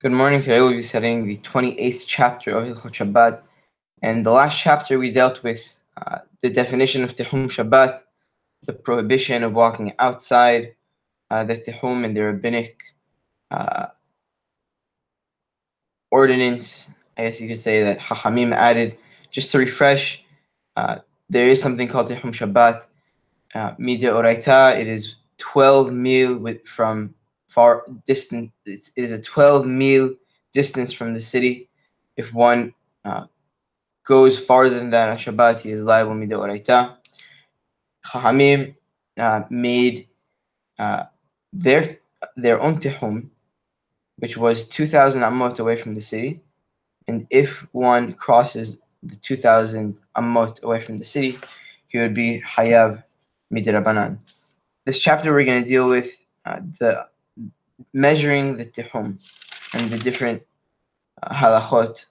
Good morning. Today we'll be studying the 28th chapter of Hilchot Shabbat. And the last chapter we dealt with the definition of Tehum Shabbat, the prohibition of walking outside the Tehum and the rabbinic ordinance. I guess you could say that Chachamim added. Just to refresh, there is something called Tehum Shabbat. Mide Oraita, it is 12 mil from far distant. It is a 12 mil distance from the city. If one goes farther than that on Shabbat, he is liable Mide Oraita. Chachamim made their own Tehum, which was 2,000 amot away from the city. And if one crosses the 2,000 amot away from the city, he would be Hayav Midrabanan. This chapter we're going to deal with the measuring the Tehum and the different halachot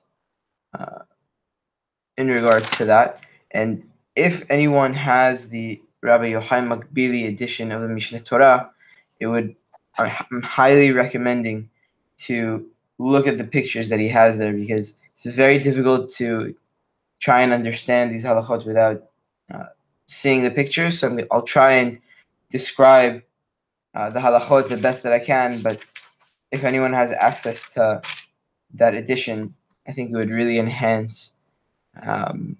in regards to that. And if anyone has the Rabbi Yochai Makbili edition of the Mishne Tora, I'm highly recommending to look at the pictures that he has there, because it's very difficult to try and understand these halachot without seeing the pictures. So I'll try and describe the halachot the best that I can, but if anyone has access to that edition, I think it would really enhance the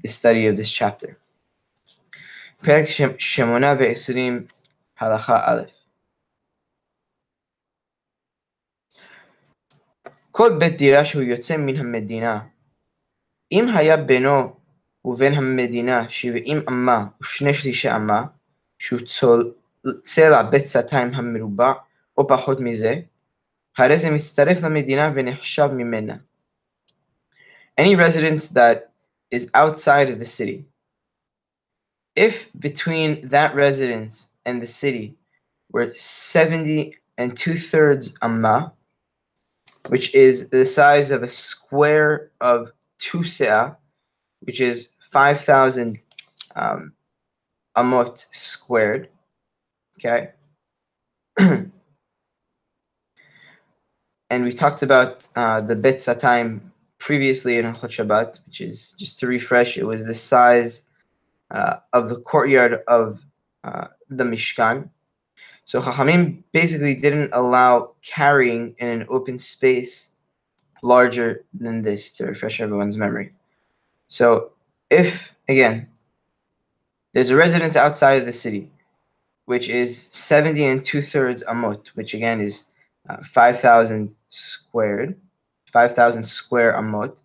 study of this chapter. פרק 28 הלכה א'. כל בית דירה שהוא יוצא מן המדינה, אם היה בינו ובין המדינה 70 אמה ושני שלישי אמה, שהוא צלע בית סתיים המרובע או פחות מזה, הרי זה מצטרף למדינה ונחשב ממנה. Any residence that is outside of the city, if between that residence and the city were 70 2/3 amma, which is the size of a square of 2 se'ah, which is 5,000 amot squared, okay? And we talked about the Bet Satayim previously in Hilchot Shabbat, which is, just to refresh, it was the size of the courtyard of the Mishkan. So Chachamim basically didn't allow carrying in an open space larger than this, to refresh everyone's memory. So if, again, there's a residence outside of the city, which is 70 2/3 amot, which again is 5,000 squared, 5,000 square amot,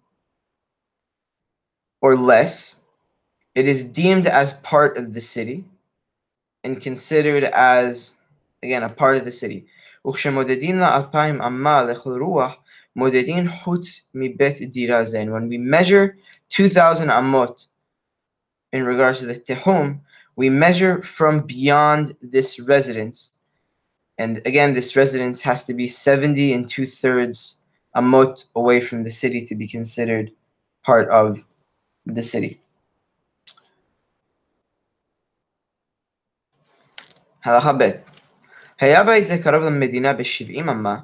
or less, it is deemed as part of the city and considered as, again, a part of the city. When we measure 2,000 amot in regards to the tehum, we measure from beyond this residence. And again, this residence has to be 70 2/3 amot away from the city to be considered part of the city. הלכה ב' היה בית זה קרוב למדינה ב-70 אמה,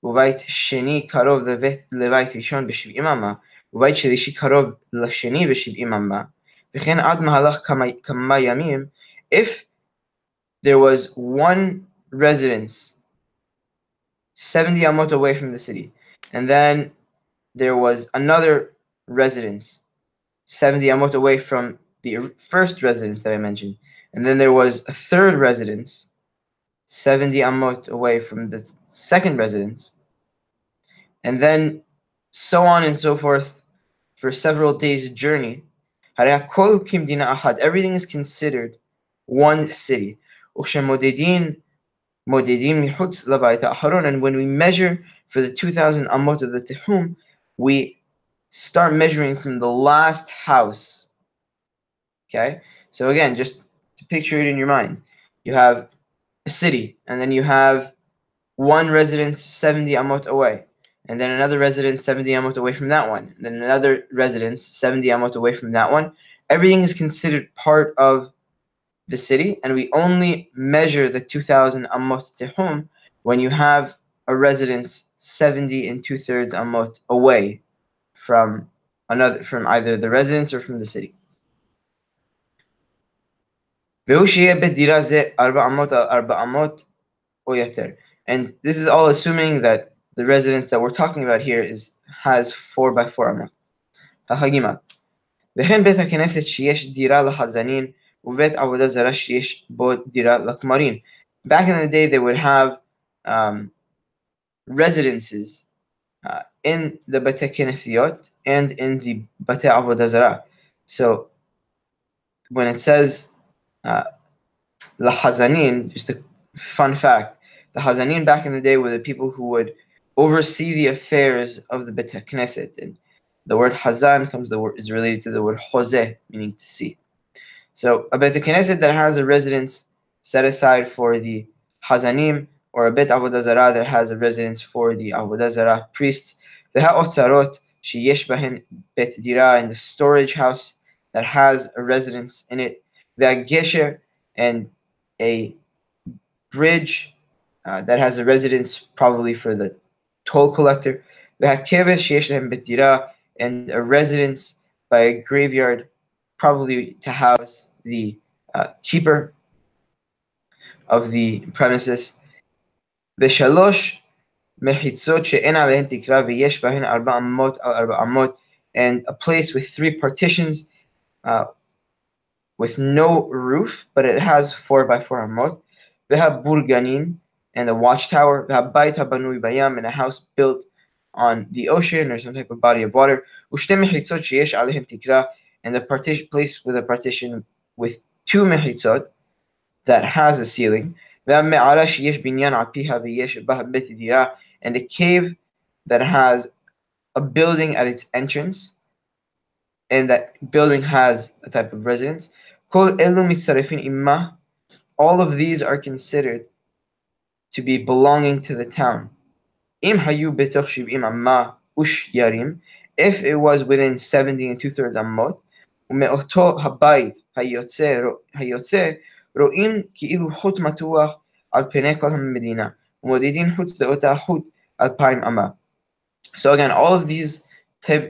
ובית שני קרוב לבית ראשון ב-70 אמה, ובית שלישי קרוב לשני ב-70 אמה, וכן עד מהלך כמה ימים, if there was one residence 70 amot away from the city, and then there was another residence 70 amot away from the first residence that I mentioned, and then there was a third residence 70 amot away from the second residence, and then so on and so forth for several days' journey. Everything is considered one city. And when we measure for the 2,000 amot of the tehum, we start measuring from the last house. Okay? So again, just to picture it in your mind, you have a city, and then you have one residence 70 amot away, and then another residence 70 amot away from that one, and then another residence 70 amot away from that one. Everything is considered part of the city, and we only measure the 2,000 amot tehum when you have a residence 70 and 2/3 amot away from either the residence or from the city. And this is all assuming that the residence that we're talking about here has 4 by 4 amot. וכן בית הכנסת שיש דירה לחזנים ובית עבודה זרה שיש בו דירה לכמרים. Back in the day, they would have residences in the Bate Knesiyot and in the Bate Avodah Zarah. So when it says Lahazanin, just a fun fact, the Hazanin back in the day were the people who would oversee the affairs of the Bate Knesset. And the word Hazan is related to the word Hozeh, meaning to see. So a Bate Knesset that has a residence set aside for the Hazanim, or a Bet Avodah Zarah that has a residence for the Avodah Zarah priests. והאוצרות שיש בהן בית דירה, and the storage house that has a residence in it. והגשר, and a bridge that has a residence probably for the toll collector. והקבר שיש להם בית דירה, and a residence by a graveyard probably to house the keeper of the premises. ושלוש מחיצות שאין עליהן תקרה ויש בהן 4 אמות על 4 אמות, and a place with 3 partitions with no roof, but it has 4 by 4 אמות. והבורגנים, and a watchtower. והבית הבנוי בים, and a house built on the ocean or some type of body of water. ושתי מחיצות שיש עליהן תקרה, and a place with a partition with 2 מחיצות that has a ceiling. והמערה שיש בניין על פיها ויש בה בית דירה, and a cave that has a building at its entrance, and that building has a type of residence. כל אלו מצטרפים עמה. All of these are considered to be belonging to the town. אם היו בתוך 70 אמה ושיירים, if it was within 70 and 2/3 אמות, ומאותו הבית היוצא רואים כאילו חוט מתוח על פני כל המדינה, ומודדים חוט לאותה חוט 2,000 אמה. So again, all of these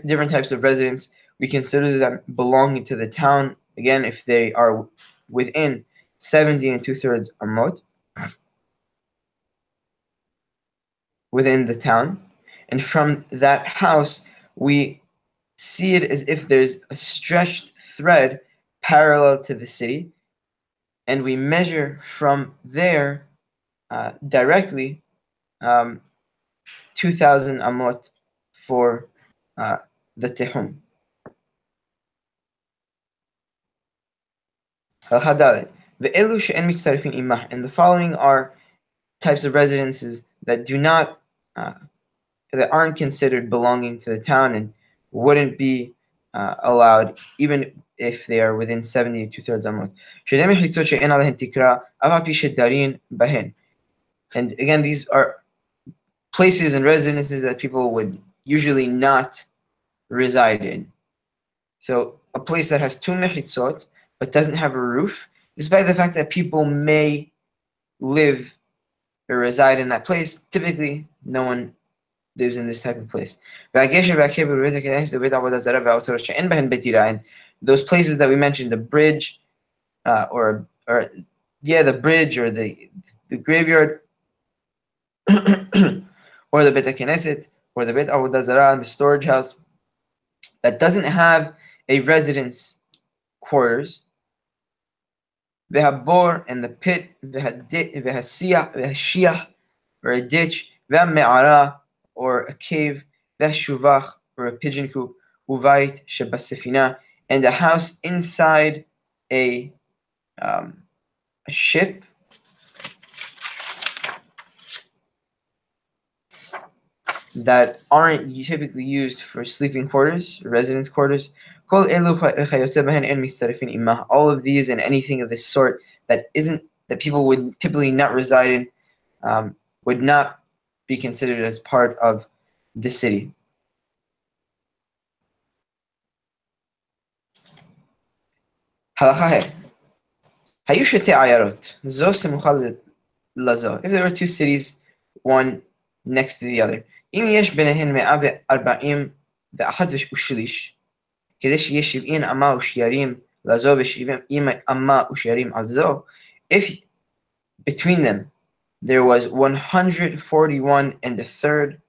different types of residents, we consider them belonging to the town, again, if they are within 70 and 2/3 amot within the town. And from that house, we see it as if there's a stretched thread parallel to the city, and we measure from there directly 2,000 amot for the tehum. And the following are types of residences that do not that aren't considered belonging to the town and wouldn't be allowed even if they are within 70 to 2/3 amot. And again, these are places and residences that people would usually not reside in. So a place that has 2 mechitzot but doesn't have a roof, despite the fact that people may live or reside in that place, typically no one lives in this type of place. And those places that we mentioned, the bridge, the bridge or the graveyard, or the Beit Knesset, or the Beit Avodah Zarah, and the storage house that doesn't have a residence quarters. Bor, and the pit, Shiah, or a ditch, Me'ara, or a cave, Shuvach, or a pigeon coop, Uvait, Shabbat, and a house inside a ship. That aren't typically used for sleeping quarters, residence quarters. All of these and anything of this sort that people would typically not reside in would not be considered as part of the city. If there were 2 cities, one next to the other, אם יש ביניהן 141 ושליש, כדי שיהיה 70 אמה ושיירים לזו ו70 אמה ושיירים על זו, if between them there was 141 and a third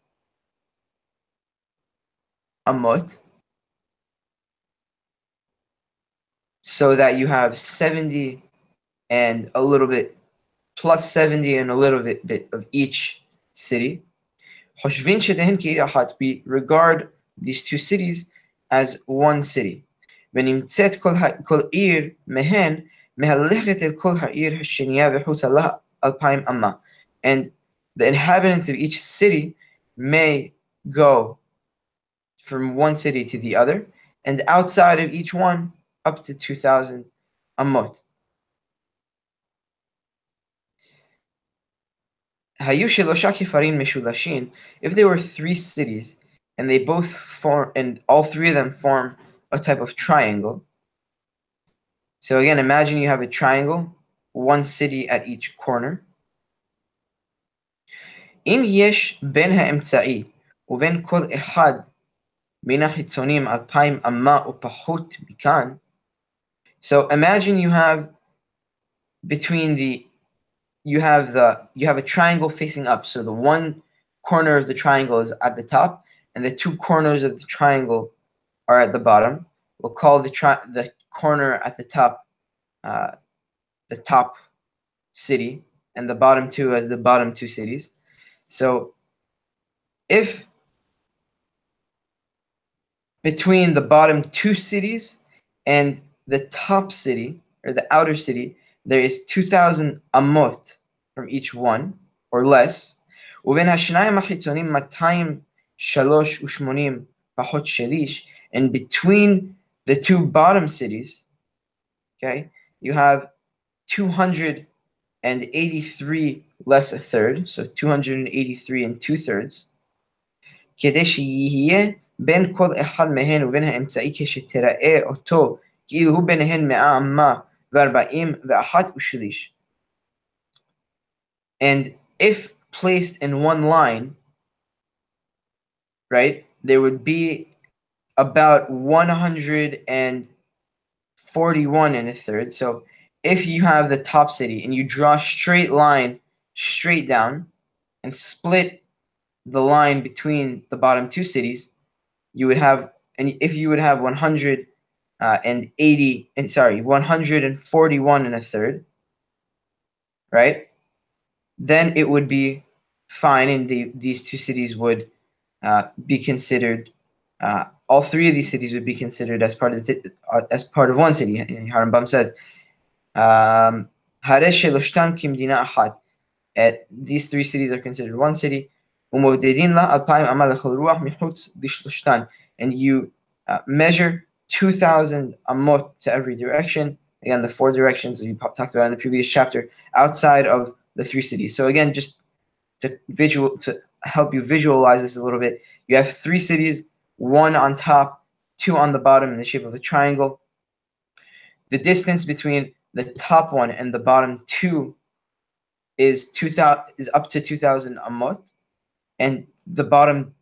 amot, so that you have 70 and a little bit, plus 70 and a little bit of each city. We regard these two cities as one city. ונמצאת כל עיר מהן מהלכת אל כל העיר השנייה וחוצה לה 2,000 אמה. And the inhabitants of each city may go from one city to the other, and outside of each one up to 2,000 amot. If there were three cities and they both form, and all three of them form a type of triangle. So again, imagine you have a triangle, one city at each corner. אם יש בין האמצעי ובין כל אחד מן החיצונים 2,000 אמה ופחות מכאן. So imagine you have you have a triangle facing up. So the one corner of the triangle is at the top, and the two corners of the triangle are at the bottom. We'll call the corner at the top the top city, and the bottom two as the bottom two cities. So if between the bottom two cities and the top city, or the outer city, there is 2,000 amot from each one, or less. ובין השניים החיצונים 283 פחות שליש, and between the two bottom cities, okay, you have 283 less a third, so 283 and 2/3. כדי שיהיה בין כל אחד מהן ובין האמצעי כשתראה אותו כאילו הוא ביניהן 100 אמה ו41 ושליש. And if placed in one line, right, there would be about 141 and a third. So if you have the top city and you draw a straight line straight down and split the line between the bottom two cities, you would have, and if you would have 141 and a third, right? Then it would be fine, and these two cities would be considered. All three of these cities would be considered as part of one city. Harambam says, these three cities are considered one city. And you measure 2,000 amot to every direction. Again, the four directions that you talked about in the previous chapter, outside of the three cities. So again, just to help you visualize this a little bit, you have three cities, one on top, two on the bottom in the shape of a triangle. The distance between the top one and the bottom two is up to 2,000 amot, and the bottom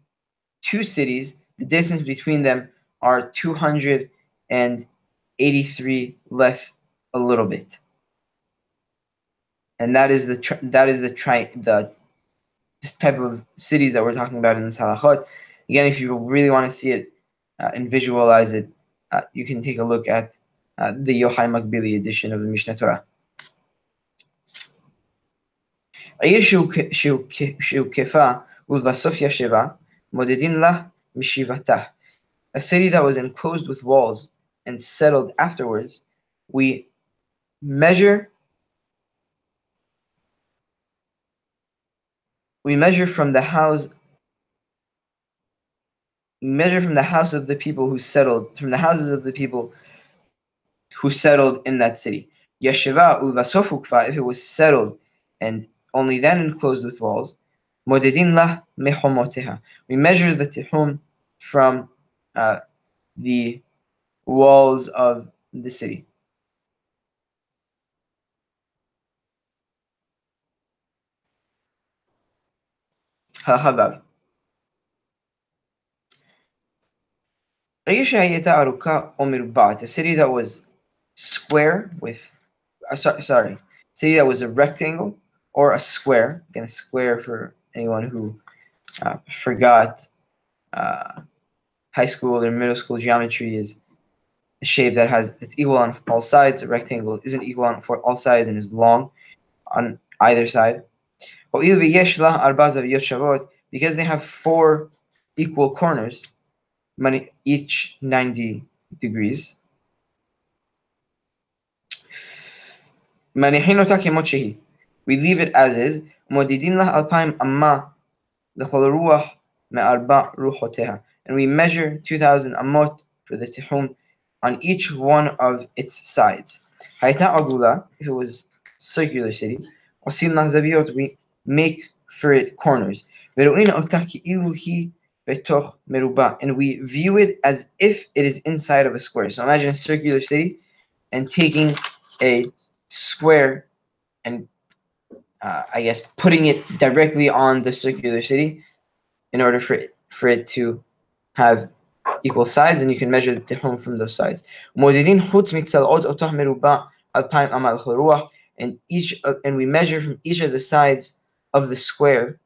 two cities, the distance between them are 283 less a little bit. And that is the type of cities that we're talking about in this halachot. Again, if you really want to see it and visualize it, you can take a look at the Yochai Makbili edition of the Mishne Tora. העיר שהוקפה ולבסוף ישבה, מודדין לה משיבתה. A city that was enclosed with walls and settled afterwards, we measure from the house of the people who settled, from the houses of the people who settled in that city. Yeshiva ulvasof hukva, if it was settled and only then enclosed with walls. Modedin lah mehomoteha. We measure the tihum from the walls of the city. Halacha Vav. A city that was square with, city that was a rectangle or a square. Again, a square for anyone who forgot high school or middle school geometry is a shape that it's equal on all sides. A rectangle isn't equal on all sides and is long on either side. Because they have 4 equal corners, each 90 degrees. We leave it as is. And we measure 2,000 amot for the tihum on each one of its sides. If it was circular city, we make for it corners. And we view it as if it is inside of a square. So imagine a circular city and taking a square and putting it directly on the circular city in order for it to have equal sides, and you can measure the tihum from those sides. And we measure from each of the sides of the square,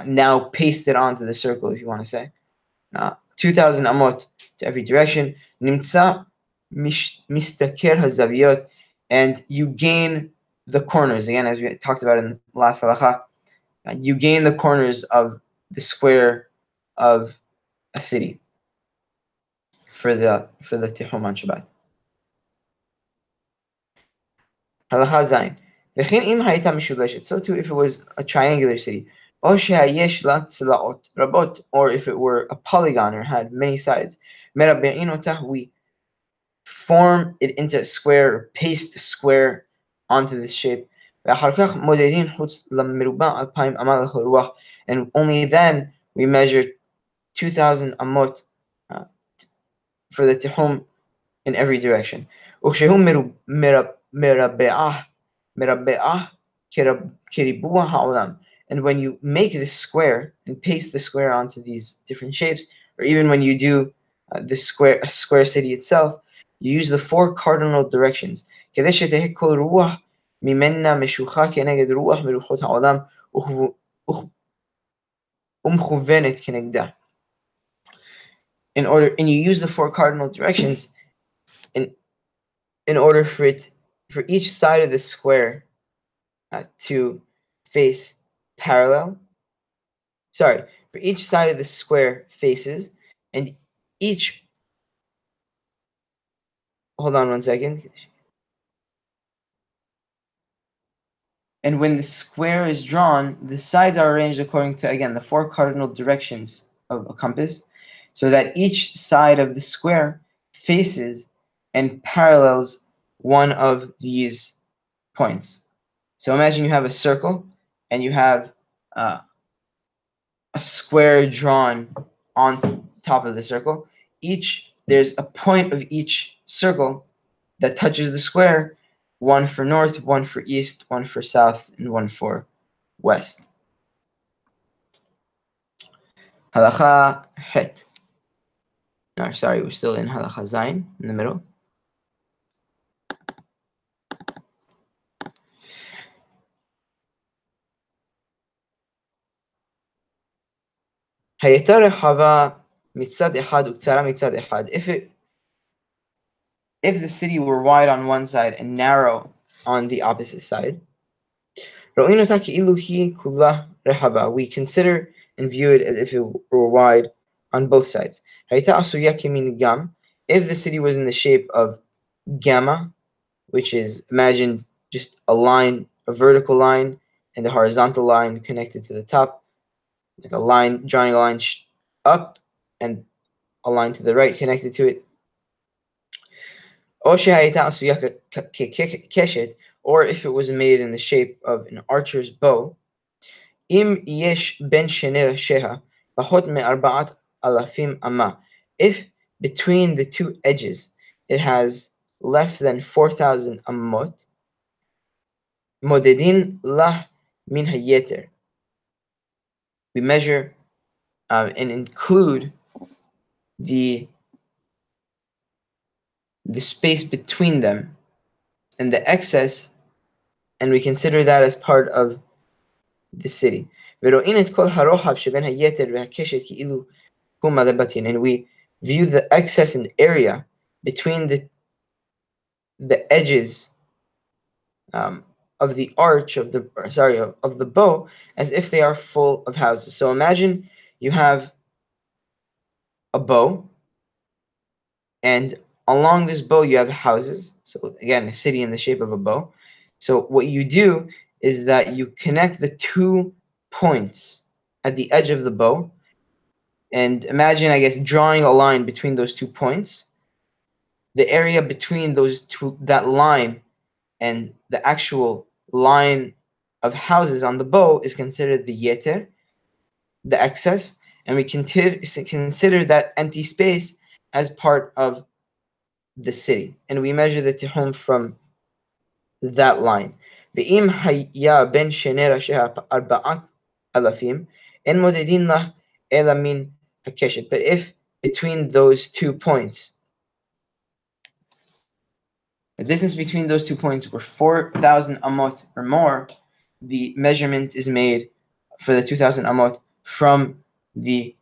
now pasted onto the circle, if you want to say, 2,000 amot to every direction. Nimtza mistaker hazaviyot, and you gain the corners. Again, as we talked about in the last halacha, you gain the corners of the square of a city for the tihum on Shabbat. Halacha zayin. V'chein im hayta mishuleshet. So too, if it was a triangular city, o shehayesh la tzlaot rabot, or if it were a polygon or had many sides, merabbe'in otah, we form it into a square or paste a square onto this shape. And only then we measure 2,000 amot for the tihum in every direction. And when you make this square and paste the square onto these different shapes, or even when you do a square city itself, you use the 4 cardinal directions. In order, and you use the 4 cardinal directions in order for each side of the square to face parallel. For each side of the square faces, and each. Hold on one second. And when the square is drawn, the sides are arranged according to, again, the 4 cardinal directions of a compass, so that each side of the square faces and parallels one of these points. So imagine you have a circle and you have a square drawn on top of the circle. There's a point of each circle that touches the square, one for north, one for east, one for south, and one for west. Halacha het. No, sorry, we're still in halacha zayin in the middle. If the city were wide on one side and narrow on the opposite side, we consider and view it as if it were wide on both sides. If the city was in the shape of gamma, which is, imagine just a line, a vertical line, and a horizontal line connected to the top, like a line, drawing a line up and a line to the right connected to it. Or if it was made in the shape of an archer's bow. If between the 2 edges it has less than 4,000 amot, modedin lah min hayeter, we measure and include the the space between them and the excess, and we consider that as part of the city. ורואים את כל הרוחב שבין היתר והקשת כאילו הוא מלא בתים, and we view the excess and area between the edges of the arch of the bow as if they are full of houses. So imagine you have a bow, and along this bow you have houses. So again, a city in the shape of a bow. So what you do is that you connect the 2 points at the edge of the bow, and imagine, I guess, drawing a line between those 2 points. The area between that line and the actual line of houses on the bow is considered the yeter, the excess, and we consider that empty space as part of the city, and we measure the tihum from that line. ואם היה בין שני ראשיה 4,000, אין מודדים לה אלא מן הקשת. But if between those 2 points, the distance between those 2 points were 4,000 amot or more, the measurement is made for the 2,000 amot from the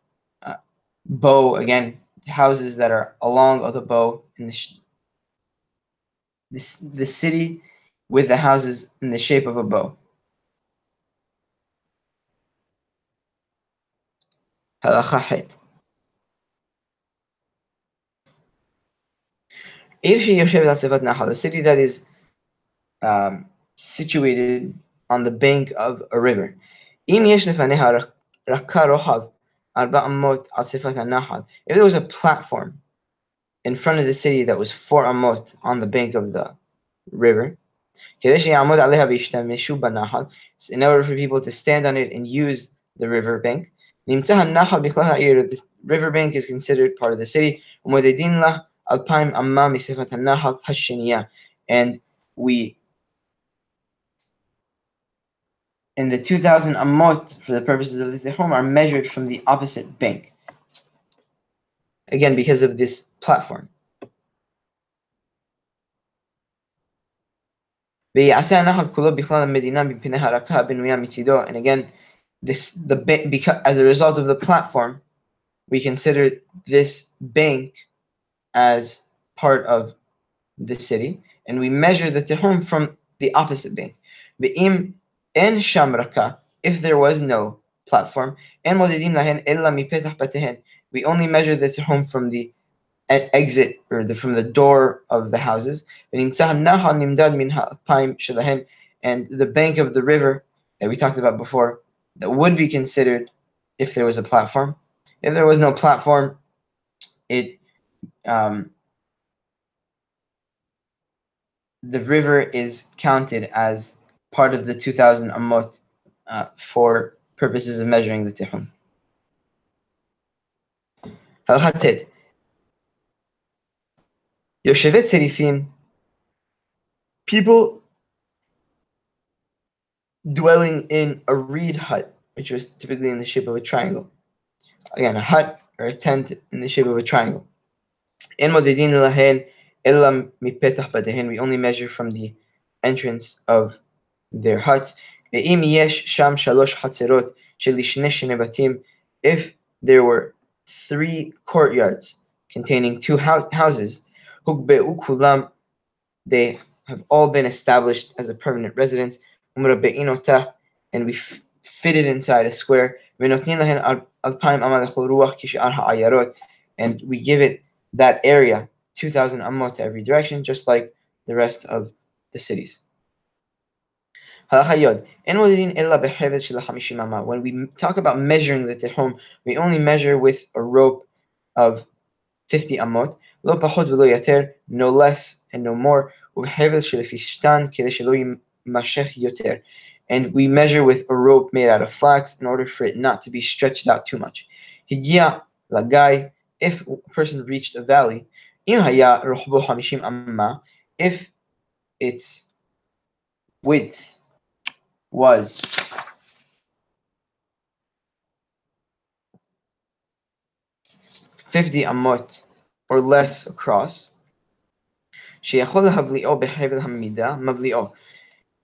bow, again, houses that are along the bow in the city with the houses in the shape of a bow. הלכה ח' עיר שיושבת על שפת נחל, a city that is situated on the bank of a river. אם יש לפניה רכה רוחב 4 אמות על שפת הנחל, if there was a platform in front of the city that was 4 amot on the bank of the river, כדי שיעמוד עליה וישתמשו בנחל, in order for people to stand on it and use the river bank, נמצא הנחל בכלל העיר, the river bank is considered part of the city, ומודדים לה 2,000 אמה משפת הנחל השנייה, and the 2,000 amot for the purposes of the tihum are measured from the opposite bank. Again, because of this platform. And again, because as a result of the platform, we consider this bank as part of the city, and we measure the tihum from the opposite bank. En shamraka, if there was no platform, en modedin lahen ella mipetach batehen, we only measure the tihum from the exit or from the door of the houses. And the bank of the river that we talked about before, that would be considered if there was a platform. If there was no platform, the river is counted as part of the 2,000 amot for purposes of measuring the tihum. הלכה ט' יושבת ציריפין, people dwelling in a reed hut, which was typically in the shape of a triangle. Again, a hut or a tent in the shape of a triangle. En modedin lahen ella mipetach batehen, we only measure from the entrance of their huts. ואם יש שם 3 חצרות שלשני שני בתים, if there were 3 courtyards containing 2 houses, הוגבאו כולם, they have all been established as a permanent residence, ומרבעים אותה, and we fit it inside a square, ונותנים להן 2,000 אמה לכל רוח כשאר העיירות, and we give it that area, 2,000 amot to every direction, just like the rest of the cities. When we talk about measuring the tihum, we only measure with a rope of 50 amot, לא פחות ולא יותר, no less and no more, ובחבל שלפשתן כדי שלא יימשך יותר. And we measure with a rope made out of flax in order for it not to be stretched out too much. הגיע לגיא, if a person reached a valley, אם היה רוחבו 50 אמה, if its width was 50 amot or less across, שיכול להבליעו בחבל המידה, מבליעו.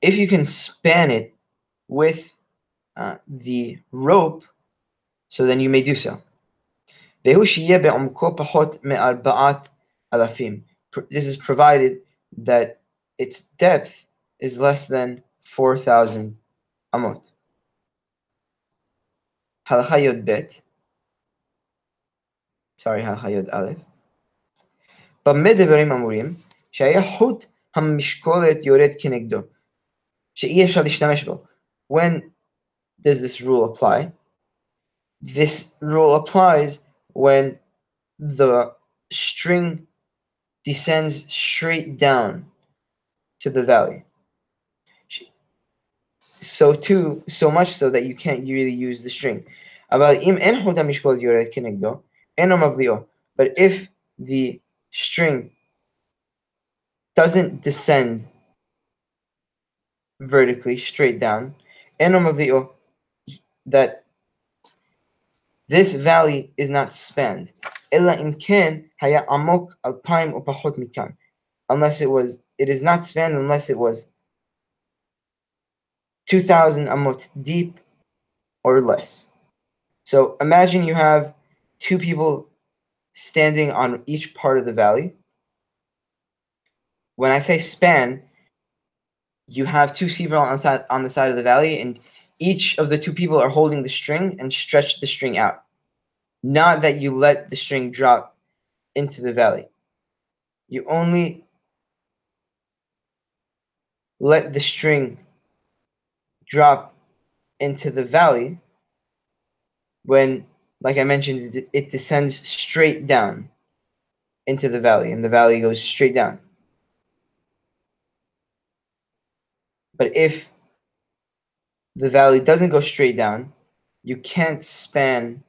If you can span it with the rope, so then you may do so. והוא שיהיה בעומקו פחות מ4,000. This is provided that its depth is less than 4,000 אמות. הלכה י"ב, הלכה י"א. במה דברים אמורים? שהיה חוט המשקולת יורד כנגדו, שאי אפשר להשתמש בו. When does this rule apply? This rule applies when the string descends straight down to the valley. So much so that you can't really use the string. But if the string doesn't descend vertically straight down, that this valley is not spanned. Unless it is not spanned unless it was 2,000 amot deep or less. So imagine you have two people standing on each part of the valley. When I say span, you have two people on the side of the valley, and each of the two people are holding the string and stretch the string out. Not that you let the string drop into the valley. You only let the string drop into the valley when, like I mentioned, it descends straight down into the valley, and the valley goes straight down. But if the valley doesn't go straight down, you can't span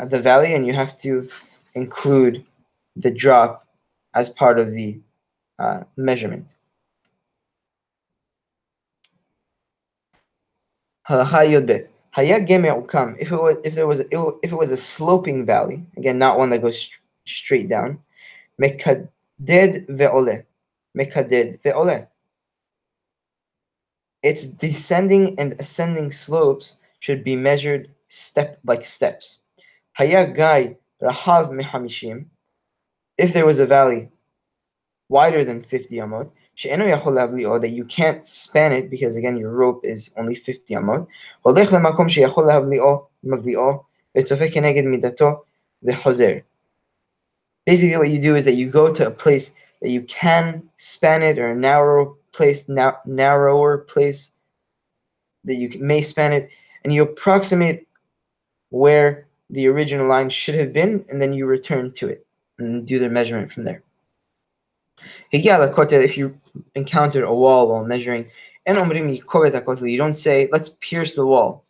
the valley, and you have to include the drop as part of the measurement. Halacha Yod. Haya gemei ukam. If it was a sloping valley, again, not one that goes straight down. Mekaded ve'oleh. Mekaded ve'oleh. Its descending and ascending slopes should be measured step like steps. Haya gai rahav mehamishim. If there was a valley wider than 50 amot, she'eno yachol lavli'o, that you can't span it because again your rope is only 50 amot. Holech lemakom sheyachol lavli'o mavli'o v'tzofeh keneged midato v'chozer. Basically, what you do is that you go to a place that you can span it, or a narrower place that you may span it, and you approximate where the original line should have been, and then you return to it and do the measurement from there. If you encountered a wall while measuring, you don't say, let's pierce the wall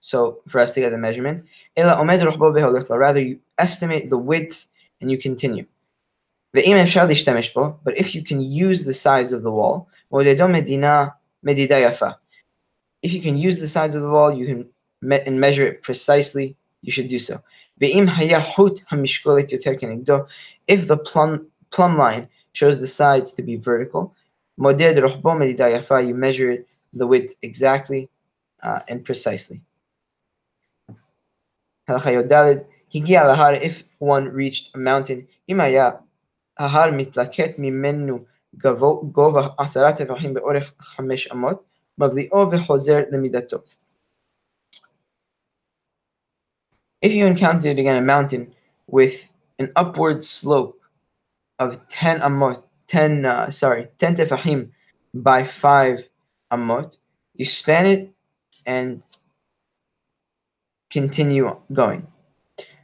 so for us to get the measurement. Rather, you estimate the width and you continue. But if you can use the sides of the wall, if you can use the sides of the wall, you can and measure it precisely, you should do so. If the plumb line shows the sides to be vertical, you measure it the width exactly and precisely. If one reached a mountain, ההר מתלקט ממנו גובה 10 טפחים באורך 5 אמות, מבליעו וחוזר למידתו. If you encountered again a mountain with an upward slope of 10 tefahim by 5 amot, you span it and continue going.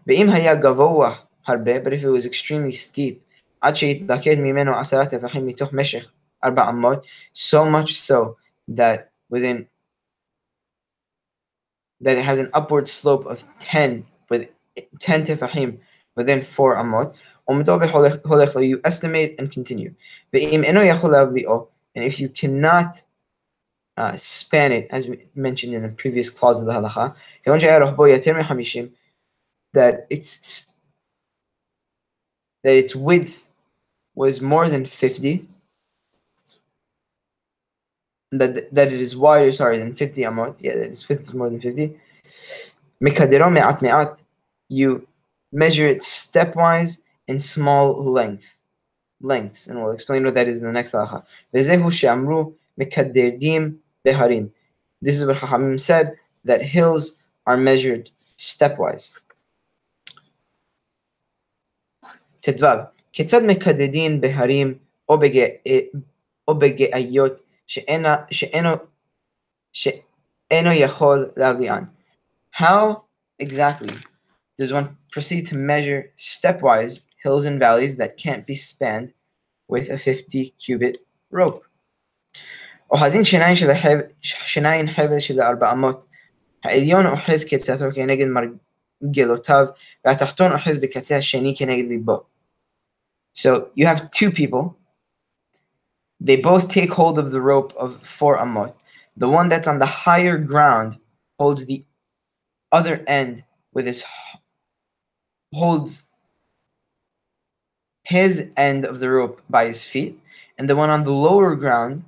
ואם היה גבוה הרבה, but if it was extremely steep, עד שהתלכד ממנו 10 טפחים מתוך משך 4 אמות, so much so that it has an upward slope of 10 with 10 tefahim within 4 amot. You estimate and continue. And if you cannot span it, as we mentioned in the previous clause of the halacha, that its width was more than 50, that it is wider, than 50 amot. Yeah, that is 50 is more than 50. Mikadero me'at me'at. You measure it stepwise in small lengths, and we'll explain what that is in the next halacha. Vezehu she'amru mekaderdim beharim. This is what Chachamim said, that hills are measured stepwise. Tedvav. כיצד מקדדין בהרים או בגאיות שאינו יכול להבליען? How exactly does one proceed to measure stepwise hills and valleys that can't be spanned with a 50-cubit rope? אוחזין שיניים חבל של 4 אמות. העליון אוחז קצתו כנגד מרגלותיו, והתחתון אוחז בקצה השני כנגד ליבו. So you have two people. They both take hold of the rope of 4 amot. The one that's on the higher ground holds the other end holds his end of the rope by his feet, and the one on the lower ground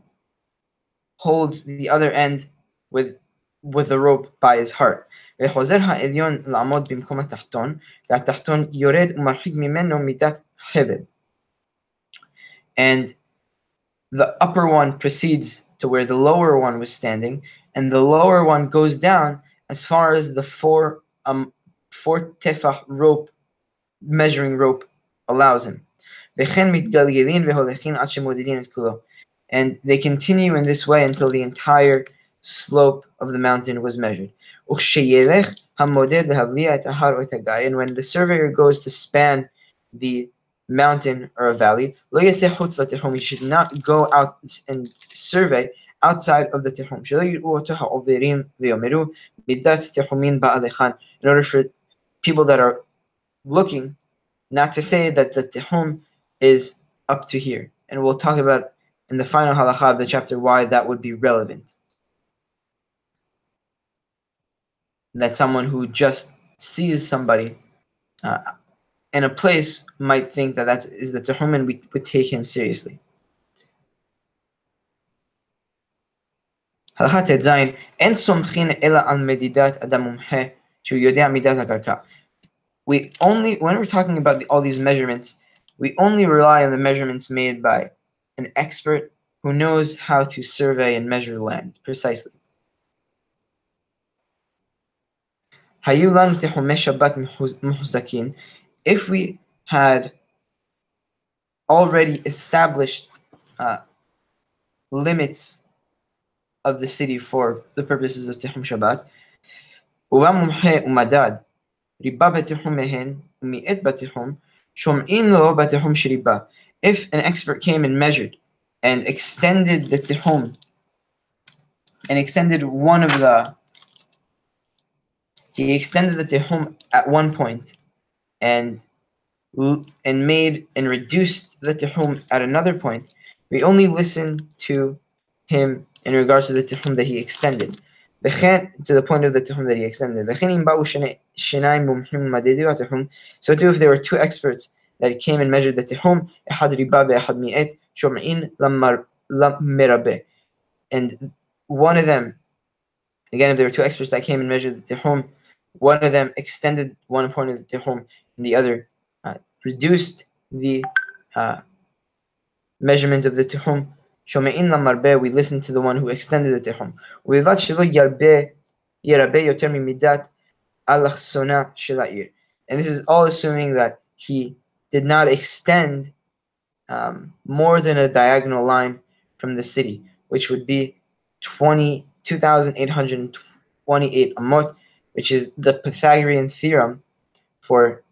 holds the other end with the rope by his heart. וחוזר העליון לעמוד במקום התחתון, והתחתון יורד ומרחיק ממנו מידת חבל. And the upper one proceeds to where the lower one was standing, and the lower one goes down as far as the 4 tefach rope, measuring rope, allows him. And they continue in this way until the entire slope of the mountain was measured. And when the surveyor goes to span the mountain or a valley, he should not go out and survey outside of the tehum. In order for people that are looking not to say that the tehum is up to here. And we'll talk about in the final halacha of the chapter why that would be relevant. That someone who just sees somebody in a place might think that that is the tehum and we would take him seriously. Halacha Tetzayin, En somchin ela al medidat adam mumhe shu yodea midat hakarka. We only, when we're talking about all these measurements, we only rely on the measurements made by an expert who knows how to survey and measure land precisely. Hayu lanu tehumei Shabbat muhzakin. If we had already established limits of the city for the purposes of Tehum Shabbat, uva mumhe umadad riba betehum mehen umi'et betehum shom'in lo betehum shriba. If an expert came and measured and extended the tehum and extended he extended the tehum at one point and made and reduced the tehum at another point, we only listen to him in regards to the tehum that he extended, to the point of the tehum that he extended. So too, if there were 2 experts that came and measured the tehum, and one of them, again, if there were 2 experts that came and measured the tehum, one of them extended one point of the tehum, and the other reduced the measurement of the tehum. Shome'in lamarbe, we listen to the one who extended the tehum. U'evad shelo yarbe yoter mimidat alachsona shela'ir. And this is all assuming that he did not extend more than a diagonal line from the city, which would be 2,828 amot, which is the Pythagorean theorem for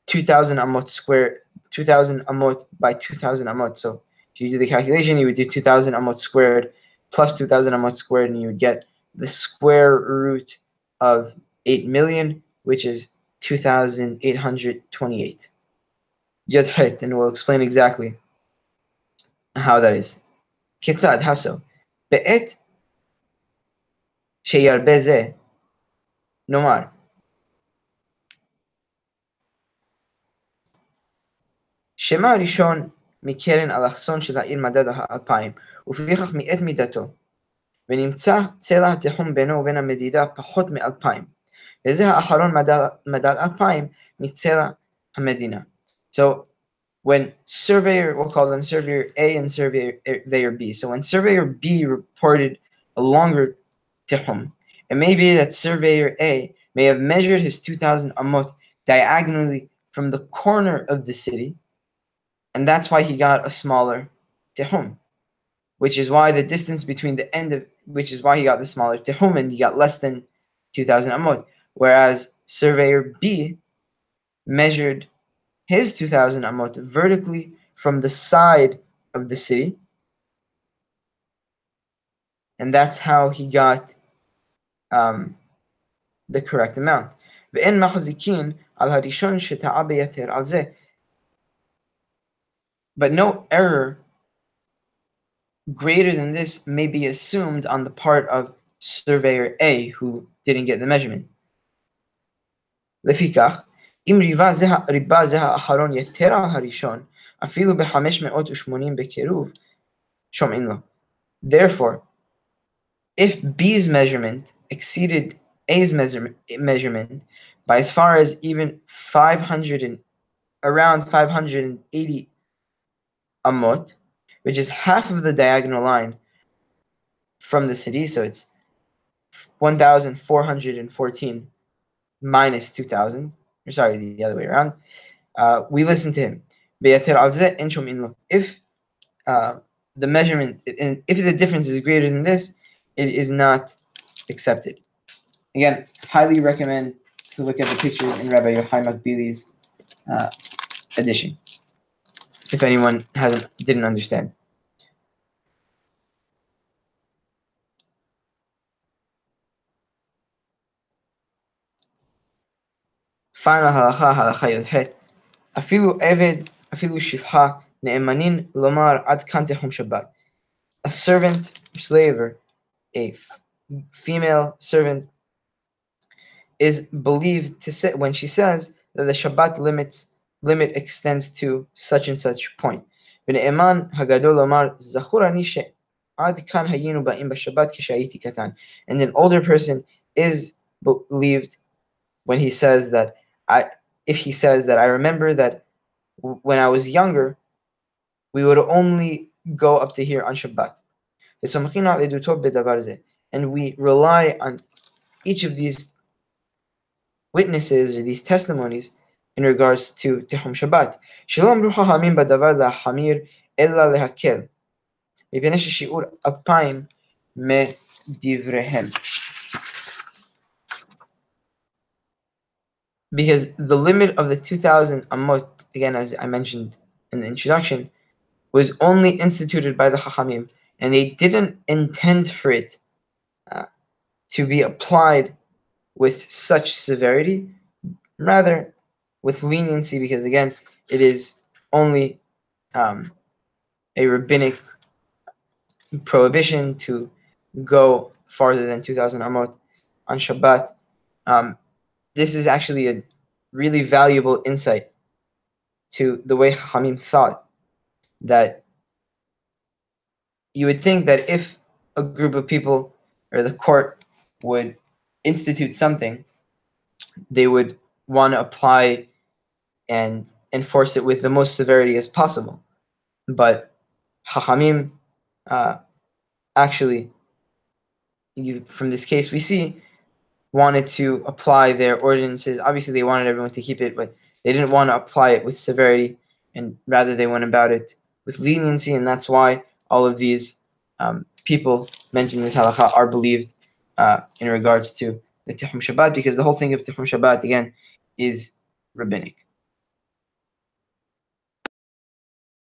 2,000 amot square, 2,000 amot by 2,000 amot. So if you do the calculation, you would do 2,000 amot squared plus 2,000 amot squared, and you would get the square root of 8 million, which is 2,828. Yod Het, and we'll explain exactly how that is. Ketzad, how so? Be'et sheyarbe zeh, nomar. שמה הראשון מקרן אלכסון של העיר מדד האלפיים, ולפיכך מאת מידתו. ונמצא צלע התיחום בינו ובין המדידה פחות מ-2,000. וזה האחרון מדד 2,000 מצלע המדינה. So when surveyor, we'll call them surveyor A and surveyor B. So when surveyor B reported a longer tihum, it may be that surveyor A may have measured his 2,000 amot diagonally from the corner of the city, and that's why he got a smaller tihum, which is why the distance between the end of, which is why he got the smaller tihum and he got less than 2,000 amot, whereas surveyor B measured his 2,000 amot vertically from the side of the city, and that's how he got the correct amount. ואין מחזיקין על הראשון שטעה ביתר על זה. But no error greater than this may be assumed on the part of surveyor A who didn't get the measurement. לפיכך, אם ריבה זה האחרון יתר על הראשון, אפילו ב-580 בקירוב, שומעים לו. Therefore, if B's measurement exceeded A's measurement by as far as even around 580 amot, which is half of the diagonal line from the city, so it's 1,414 minus 2,000, or sorry, the other way around, we listen to him. If the measurement, if the difference is greater than this, it is not accepted. Again, highly recommend to look at the pictures in Rabbi Yochai Makbili's edition, if anyone didn't understand. Final halacha yodhet. Afilu eved, afilu shifcha, ne'emanin lomar ad kan tehum Shabbat. A servant, slave, or a female servant is believed to say when she says that the Shabbat limit extends to such and such point. ונאמן הגדול לומר זכור אני שעד כאן היינו באים בשבת כשהייתי קטן. And an older person is believed when he says that if he says that I remember that when I was younger we would only go up to here on Shabbat. And we rely on each of these witnesses or these testimonies in regards to Tihum Shabbat. שלא אמרו חכמים בדבר להחמיר אלא להקל. מפני ששיעור 2,000 מדבריהם. Because the limit of the 2,000 amot, again as I mentioned in the introduction, was only instituted by the Chachamim, and they didn't intend for it to be applied with such severity, rather with leniency, because again, it is only a rabbinic prohibition to go farther than 2,000 amot on Shabbat. This is actually a really valuable insight to the way Chachamim thought, that you would think that if a group of people or the court would institute something, they would want to apply and enforce it with the most severity as possible. But Chachamim actually, from this case we see, wanted to apply their ordinances. Obviously they wanted everyone to keep it, but they didn't want to apply it with severity, and rather they went about it with leniency, and that's why all of these people mentioned in this halakha are believed in regards to the Tihum Shabbat, because the whole thing of Tihum Shabbat, again, is rabbinic.